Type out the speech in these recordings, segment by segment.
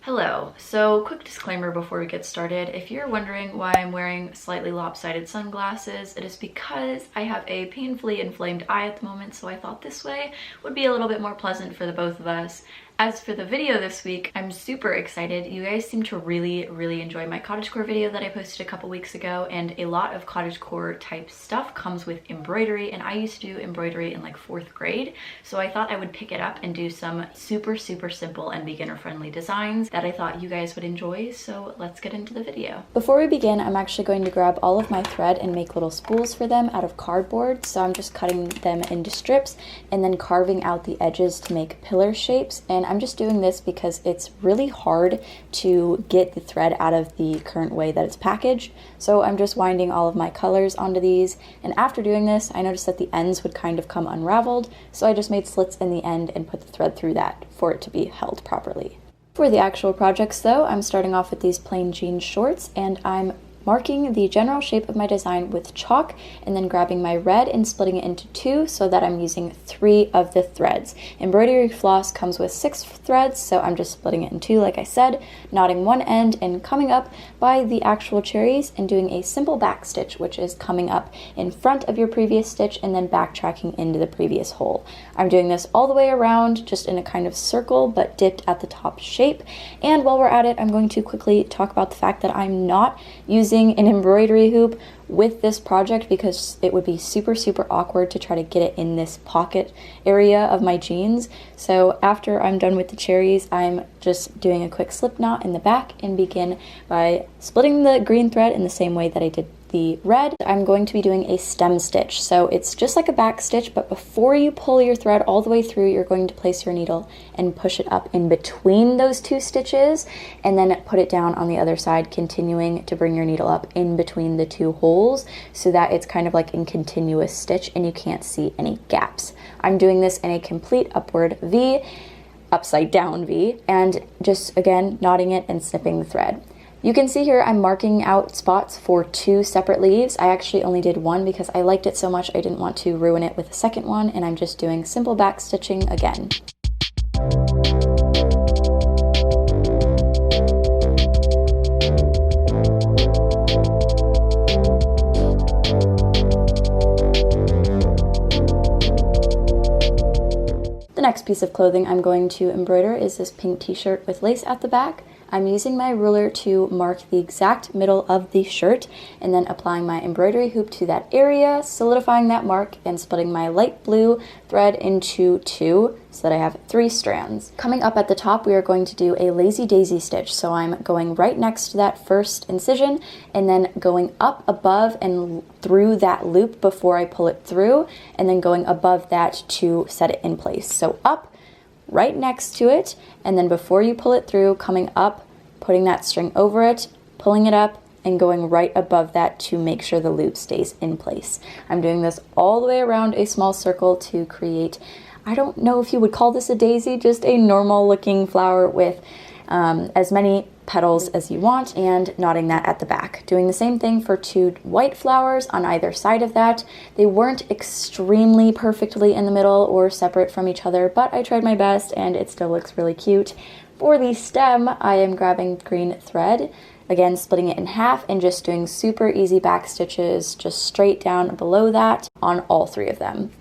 Hello. So quick disclaimer before we get started. If you're wondering why I'm wearing slightly lopsided sunglasses, it is because I have a painfully inflamed eye at the moment, so I thought this way would be a little bit more pleasant for the both of us. As for the video this week, I'm super excited. You guys seem to really enjoy my cottagecore video that I posted a couple weeks ago, and a lot of cottagecore type stuff comes with embroidery, and I used to do embroidery in like 4th grade, so I thought I would pick it up and do some super simple and beginner friendly designs that I thought you guys would enjoy, so let's get into the video. Before we begin, I'm actually going to grab all of my thread and make little spools for them out of cardboard, so I'm just cutting them into strips and then carving out the edges to make pillar shapes. And I'm just doing this because it's really hard to get the thread out of the current way that it's packaged. So I'm just winding all of my colors onto these. And after doing this, I noticed that the ends would kind of come unraveled. So I just made slits in the end and put the thread through that for it to be held properly. For the actual projects though, I'm starting off with these plain jean shorts, and I'm marking the general shape of my design with chalk and then grabbing my red and splitting it into 2 so that I'm using 3 of the threads. Embroidery floss comes with 6 threads, so I'm just splitting it in 2 like I said, knotting one end and coming up by the actual cherries and doing a simple back stitch, which is coming up in front of your previous stitch and then backtracking into the previous hole. I'm doing this all the way around, just in a kind of circle but dipped at the top shape. And while we're at it, I'm going to quickly talk about the fact that I'm not using an embroidery hoop with this project because it would be super awkward to try to get it in this pocket area of my jeans. So after I'm done with the cherries, I'm just doing a quick slip knot in the back and begin by splitting the green thread in the same way that I did the red. I'm going to be doing a stem stitch. So it's just like a back stitch, but before you pull your thread all the way through, you're going to place your needle and push it up in between those 2 stitches and then put it down on the other side, continuing to bring your needle up in between the 2 holes so that it's kind of like in continuous stitch and you can't see any gaps. I'm doing this in a complete upward V, upside down V, and just again knotting it and snipping the thread. You can see here I'm marking out spots for 2 separate leaves. I actually only did 1 because I liked it so much I didn't want to ruin it with a second one, and I'm just doing simple back stitching again. The next piece of clothing I'm going to embroider is this pink t-shirt with lace at the back. I'm using my ruler to mark the exact middle of the shirt and then applying my embroidery hoop to that area, solidifying that mark, and splitting my light blue thread into 2 so that I have 3 strands. Coming up at the top, we are going to do a lazy daisy stitch. So I'm going right next to that first incision and then going up above and through that loop before I pull it through, and then going above that to set it in place. So up, right next to it, and then before you pull it through, coming up, putting that string over it, pulling it up, and going right above that to make sure the loop stays in place. I'm doing this all the way around a small circle to create, I don't know if you would call this a daisy, just a normal looking flower with as many petals as you want, and knotting that at the back. Doing the same thing for 2 white flowers on either side of that. They weren't extremely perfectly in the middle or separate from each other, but I tried my best and it still looks really cute. For the stem, I am grabbing green thread, again splitting it in half and just doing super easy back stitches just straight down below that on all 3 of them.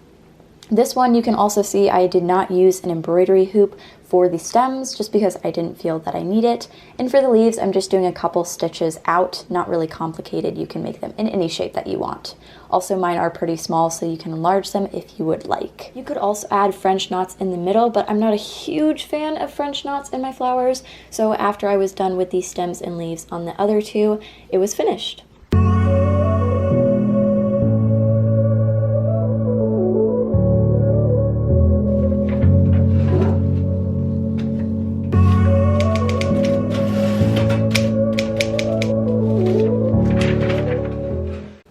This one, you can also see I did not use an embroidery hoop for the stems just because I didn't feel that I need it. And for the leaves, I'm just doing a couple stitches out, not really complicated. You can make them in any shape that you want. Also, mine are pretty small, so you can enlarge them if you would like. You could also add French knots in the middle, but I'm not a huge fan of French knots in my flowers. So after I was done with the stems and leaves on the other 2, it was finished.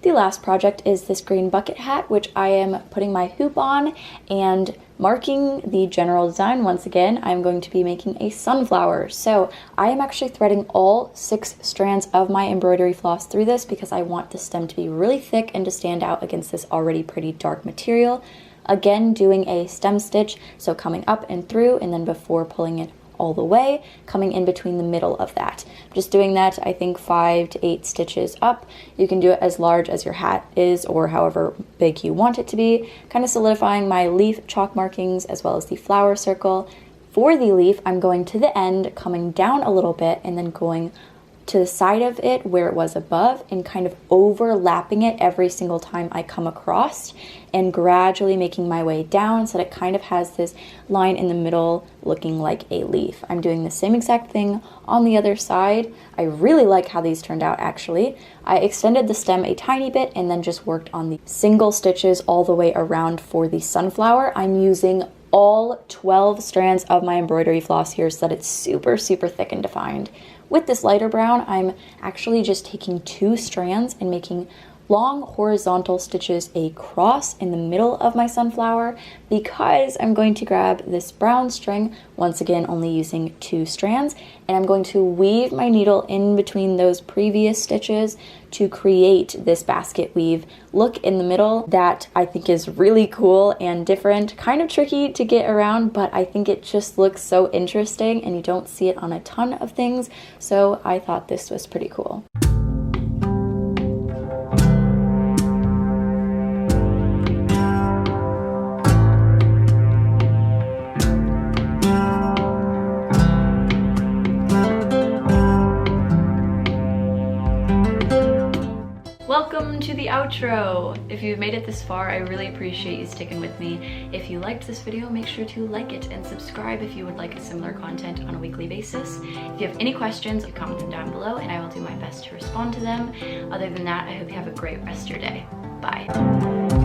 The last project is this green bucket hat, which I am putting my hoop on and marking the general design. Once again, I'm going to be making a sunflower. So I am actually threading all 6 strands of my embroidery floss through this because I want the stem to be really thick and to stand out against this already pretty dark material. Again, doing a stem stitch, so coming up and through, and then before pulling it all the way, coming in between the middle of that. Just doing that, I think 5 to 8 stitches up. You can do it as large as your hat is or however big you want it to be, kind of solidifying my leaf chalk markings as well as the flower circle. For the leaf, I'm going to the end, coming down a little bit, and then going to the side of it where it was above and kind of overlapping it every single time I come across and gradually making my way down so that it kind of has this line in the middle looking like a leaf. I'm doing the same exact thing on the other side. I really like how these turned out actually. I extended the stem a tiny bit and then just worked on the single stitches all the way around for the sunflower. I'm using all 12 strands of my embroidery floss here so that it's super, super thick and defined. With this lighter brown, I'm actually just taking 2 strands and making long horizontal stitches across in the middle of my sunflower because I'm going to grab this brown string, once again only using 2 strands, and I'm going to weave my needle in between those previous stitches to create this basket weave look in the middle that I think is really cool and different, kind of tricky to get around, but I think it just looks so interesting and you don't see it on a ton of things, so I thought this was pretty cool. Welcome to the outro. If you've made it this far, I really appreciate you sticking with me. If you liked this video, make sure to like it and subscribe if you would like similar content on a weekly basis. If you have any questions, comment them down below and I will do my best to respond to them. Other than that, I hope you have a great rest of your day. Bye.